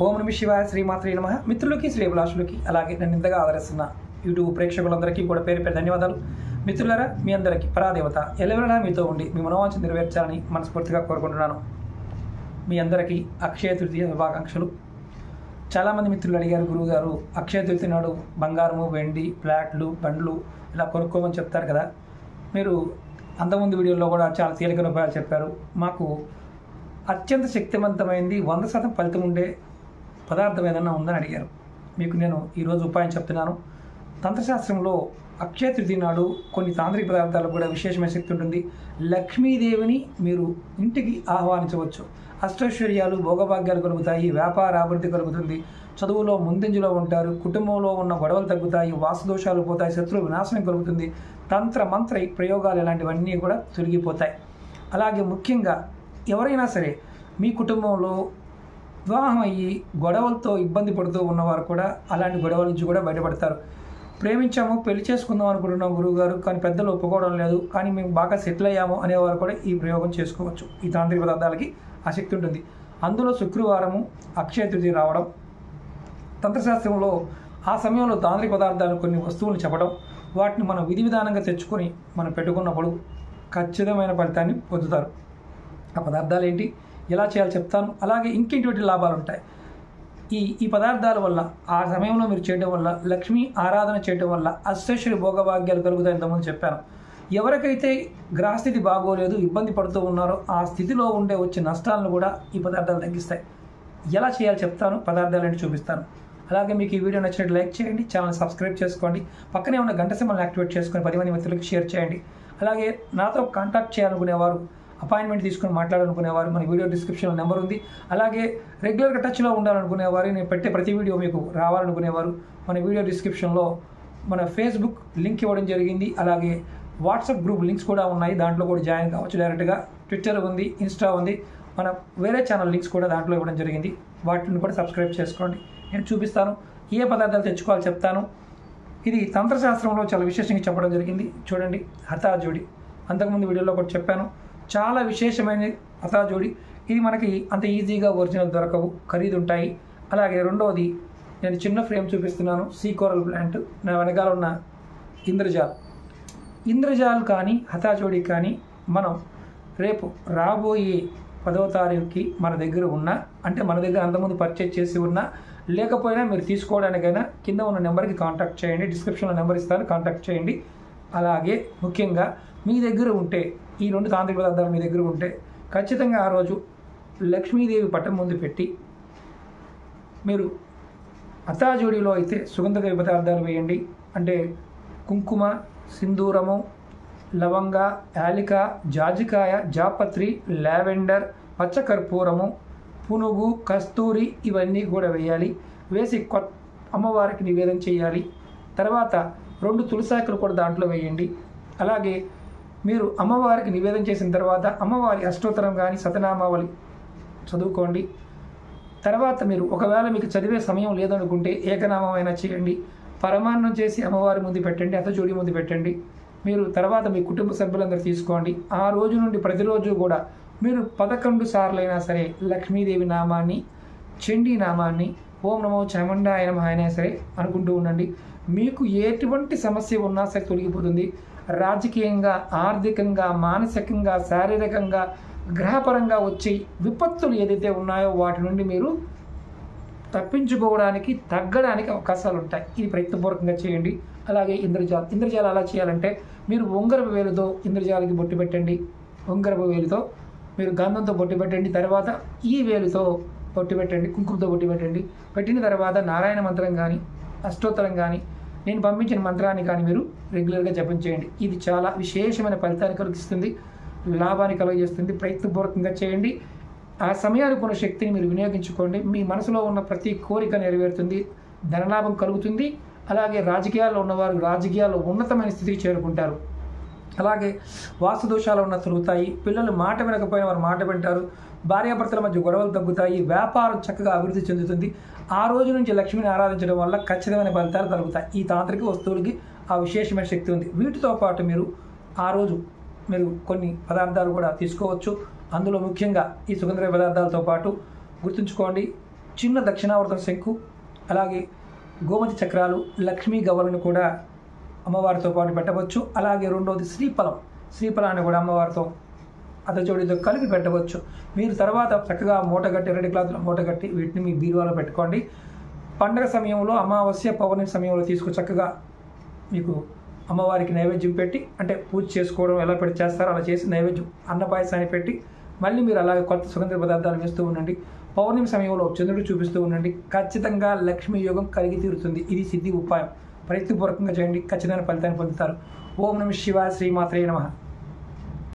ఓం నమ శివాయ శ్రీమాత్రే నమః. మిత్రులకి శ్రేభిలాషులకి అలాగే నన్ను ఇంతగా ఆదరిస్తున్న యూట్యూబ్ ప్రేక్షకులందరికీ కూడా పేరు పేరు ధన్యవాదాలు. మిత్రులారా, మీ అందరికీ పరాదేవత ఎల్లవేళలా మీతో ఉండి మీ మనోవాంఛ నెరవేర్చాలని మనస్ఫూర్తిగా కోరుకుంటున్నాను. మీ అందరికీ అక్షయ తృతీయ శుభాకాంక్షలు. చాలామంది మిత్రులు అడిగారు, గురువుగారు అక్షయ తృతీయ నాడు బంగారము, వెండి, ఫ్లాట్లు, బండ్లు ఇలా కొనుక్కోమని చెప్తారు కదా. మీరు అంతకుముందు వీడియోలో కూడా చాలా తేలికైన ఉపాయాలు చెప్పారు. మాకు అత్యంత శక్తివంతమైంది 100% ఫలితం ఉండే పదార్థం ఏదన్నా ఉందని అడిగారు. మీకు నేను ఈరోజు ఉపాయం చెప్తున్నాను. తంత్రశాస్త్రంలో అక్షయ తృతీయ నాడు కొన్ని తాంత్రిక పదార్థాలకు కూడా విశేషమైన శక్తి ఉంటుంది. లక్ష్మీదేవిని మీరు ఇంటికి ఆహ్వానించవచ్చు. అష్టైశ్వర్యాలు, భోగభాగ్యాలు కలుగుతాయి, వ్యాపార అభివృద్ధి కలుగుతుంది, చదువులో ముందంజలో ఉంటారు, కుటుంబంలో ఉన్న గొడవలు తగ్గుతాయి, వాస్తుదోషాలు పోతాయి, శత్రు వినాశనం కలుగుతుంది, తంత్ర మంత్ర ప్రయోగాలు ఇలాంటివన్నీ కూడా తొలగిపోతాయి. అలాగే ముఖ్యంగా ఎవరైనా సరే మీ కుటుంబంలో వివాహం అయ్యి గొడవలతో ఇబ్బంది పడుతూ ఉన్నవారు కూడా అలాంటి గొడవల నుంచి కూడా బయటపడతారు. ప్రేమించాము, పెళ్లి చేసుకుందాం అనుకుంటున్నాం గురువుగారు, కానీ పెద్దలు ఒప్పుకోవడం లేదు, కానీ మేము బాగా సెటిల్ అయ్యాము అనేవారు కూడా ఈ ప్రయోగం చేసుకోవచ్చు. ఈ తాంత్రిక పదార్థాలకి ఆసక్తి ఉంటుంది. అందులో శుక్రవారము అక్షయ తృతీయ రావడం, తంత్రశాస్త్రంలో ఆ సమయంలో తాంత్రిక పదార్థాలు కొన్ని వస్తువులను చెప్పడం, వాటిని మనం విధి విధానంగా తెచ్చుకొని మనం పెట్టుకున్నప్పుడు ఖచ్చితమైన ఫలితాన్ని పొందుతారు. ఆ పదార్థాలు ఏంటి, ఎలా చేయాలో చెప్తాను. అలాగే ఇంకేంటి లాభాలు ఉంటాయి ఈ పదార్థాల వల్ల. ఆ సమయంలో మీరు చేయడం వల్ల, లక్ష్మీ ఆరాధన చేయడం వల్ల అష్టైశ్వర్య భోగభాగ్యాలు కలుగుతాయి. ఇంతకుముందు చెప్పాను. ఎవరికైతే గ్రహస్థితి బాగోలేదు, ఇబ్బంది పడుతూ ఉన్నారో ఆ స్థితిలో ఉండే వచ్చే నష్టాలను కూడా ఈ పదార్థాలు తగ్గిస్తాయి. ఎలా చేయాలో చెప్తాను, పదార్థాలు ఏంటి చూపిస్తాను. అలాగే మీకు ఈ వీడియో నచ్చినట్టు లైక్ చేయండి, ఛానల్ సబ్స్క్రైబ్ చేసుకోండి, పక్కనే ఉన్న గంట సింబల్ని యాక్టివేట్ చేసుకొని 10 మంది మిత్రులకు షేర్ చేయండి. అలాగే నాతో కాంటాక్ట్ చేయాలనుకునేవారు, అపాయింట్మెంట్ తీసుకొని మాట్లాడాలనుకునేవారు మన వీడియో డిస్క్రిప్షన్లో నెంబర్ ఉంది. అలాగే రెగ్యులర్గా టచ్లో ఉండాలనుకునేవారు, నేను పెట్టే ప్రతి వీడియో మీకు రావాలనుకునేవారు మన వీడియో డిస్క్రిప్షన్లో మన ఫేస్బుక్ లింక్ ఇవ్వడం జరిగింది. అలాగే వాట్సాప్ గ్రూప్ లింక్స్ కూడా ఉన్నాయి, దాంట్లో కూడా జాయిన్ కావచ్చు డైరెక్ట్గా. ట్విట్టర్ ఉంది, ఇన్స్టా ఉంది, మన వేరే ఛానల్ లింక్స్ కూడా దాంట్లో ఇవ్వడం జరిగింది. వాటిని కూడా సబ్స్క్రైబ్ చేసుకోండి. నేను చూపిస్తాను, ఏ పదార్థాలు తెచ్చుకోవాలో చెప్తాను. ఇది తంత్రశాస్త్రంలో చాలా విశేషంగా చెప్పడం జరిగింది. చూడండి, హతాజోడి అంతకుముందు వీడియోలో కూడా చెప్పాను. చాలా విశేషమైన హతాజోడి. ఇది మనకి అంత ఈజీగా ఒరిజినల్ దొరకవు, ఖరీదు ఉంటాయి. అలాగే రెండవది, నేను చిన్న ఫ్రేమ్ చూపిస్తున్నాను, సీకోరల్ ప్లాంట్. నా వెనకాల ఉన్న ఇంద్రజాల్ కానీ హతాజోడి కానీ మనం రేపు రాబోయే 10వ తారీఖుకి మన దగ్గర ఉన్న, అంటే మన దగ్గర అంతకుముందు పర్చేజ్ చేసి ఉన్నా లేకపోయినా మీరు తీసుకోవడానికైనా కింద ఉన్న నెంబర్కి కాంటాక్ట్ చేయండి. డిస్క్రిప్షన్లో నెంబర్ ఇస్తాను, కాంటాక్ట్ చేయండి. అలాగే ముఖ్యంగా మీ దగ్గర ఉంటే, ఈ 2 తాంత్రిక పదార్థాలు మీ దగ్గర ఉంటే ఖచ్చితంగా ఆ రోజు లక్ష్మీదేవి పట్టం ముందు పెట్టి, మీరు హతాజోడిలో అయితే సుగంధ పదార్థాలు వేయండి. అంటే కుంకుమ, సింధూరము, లవంగ, యాలిక, జాజికాయ, జాపత్రి, లావెండర్, పచ్చకర్పూరము, పునుగు, కస్తూరి ఇవన్నీ కూడా వేయాలి. వేసి అమ్మవారికి నివేదన చేయాలి. తర్వాత 2 తులసాకులు కూడా దాంట్లో వేయండి. అలాగే మీరు అమ్మవారికి నివేదన చేసిన తర్వాత అమ్మవారి అష్టోత్తరం కానీ సతనామావళి చదువుకోండి. తర్వాత మీరు ఒకవేళ మీకు చదివే సమయం లేదనుకుంటే ఏకనామం అయినా చేయండి. పరమాన్నం చేసి అమ్మవారి ముందు పెట్టండి, హతజోడి ముందు పెట్టండి. మీరు తర్వాత మీ కుటుంబ సభ్యులందరూ తీసుకోండి. ఆ రోజు నుండి ప్రతిరోజు కూడా మీరు 11 సార్లు అయినా సరే లక్ష్మీదేవి నామాన్ని, చండీ నామాన్ని, ఓం నమో చాముండాయ నమః అయినా సరే అనుకుంటూ ఉండండి. మీకు ఎటువంటి సమస్య ఉన్నా సరే తొలగిపోతుంది. రాజకీయంగా, ఆర్థికంగా, మానసికంగా, శారీరకంగా, గ్రహపరంగా వచ్చే విపత్తులు ఏదైతే ఉన్నాయో వాటి నుండి మీరు తప్పించుకోవడానికి, తగ్గడానికి అవకాశాలు ఉంటాయి. ఇది ప్రయత్నపూర్వకంగా చేయండి. అలాగే ఇంద్రజాలు ఎలా చేయాలంటే, మీరు ఉంగరపు వేలుతో ఇంద్రజాలకి బొట్టు పెట్టండి. ఉంగరపు వేలుతో మీరు గంధంతో బొట్టు పెట్టండి. తర్వాత ఈ వేలుతో బొట్టు పెట్టండి, కుంకుమతో బొట్టు పెట్టండి. పెట్టిన తర్వాత నారాయణ మంత్రం కానీ, అష్టోత్తరం కానీ, నేను పంపించిన మంత్రాన్ని కానీ మీరు రెగ్యులర్గా జపం చేయండి. ఇది చాలా విశేషమైన ఫలితాన్ని కలిగిస్తుంది, లాభాన్ని కలుగజేస్తుంది. ప్రయత్నపూర్వకంగా చేయండి. ఆ సమయానికి ఉన్న శక్తిని మీరు వినియోగించుకోండి. మీ మనసులో ఉన్న ప్రతి కోరిక నెరవేరుతుంది, ధనలాభం కలుగుతుంది. అలాగే రాజకీయాల్లో ఉన్నవారు రాజకీయాల్లో ఉన్నతమైన స్థితికి చేరుకుంటారు. అలాగే వాస్తుదోషాలు ఉన్న తొలుగుతాయి. పిల్లలు మాట వినకపోయిన వారు మాట వింటారు. భార్యాభర్తల మధ్య గొడవలు తగ్గుతాయి. వ్యాపారం చక్కగా అభివృద్ధి చెందుతుంది. ఆ రోజు నుంచి లక్ష్మిని ఆరాధించడం వల్ల ఖచ్చితమైన ఫలితాలు కలుగుతాయి. ఈ తాంత్రిక వస్తువులకి ఆ విశేషమైన శక్తి ఉంది. వీటితో పాటు మీరు ఆ రోజు కొన్ని పదార్థాలు కూడా తీసుకోవచ్చు. అందులో ముఖ్యంగా ఈ సుగంధ పదార్థాలతో పాటు గుర్తుంచుకోండి, చిన్న దక్షిణావర్తం శంకు, అలాగే గోమతి చక్రాలు, లక్ష్మీ గవ్వలను కూడా అమ్మవారితో పాటు పెట్టవచ్చు. అలాగే రెండవది శ్రీఫలాన్ని కూడా అమ్మవారితో అతజోడితో కలిపి పెట్టవచ్చు. మీరు తర్వాత చక్కగా మూటగట్టి, రెడ్ క్లాత్లో మూటగట్టి వీటిని మీ బీరువాలో పెట్టుకోండి. పండగ సమయంలో, అమావాస్య పౌర్ణమి సమయంలో చక్కగా మీకు అమ్మవారికి నైవేద్యం పెట్టి, అంటే పూజ చేసుకోవడం ఎలా చేస్తారో అలా చేసి నైవేద్యం అన్నపాయసాన్ని పెట్టి మళ్ళీ మీరు అలాగే కొత్త సుగంధ పదార్థాలు వేస్తూ ఉండండి. పౌర్ణమి సమయంలో చంద్రుడు చూపిస్తూ ఉండండి. ఖచ్చితంగా లక్ష్మీ యోగం కలిగి తీరుతుంది. ఇది సిద్ధి ఉపాయం. ప్రయత్నపూర్వకంగా చేయండి, ఖచ్చితమైన ఫలితాన్ని పొందుతారు. ఓం నమః శివాయ. శ్రీమాత్రే నమః.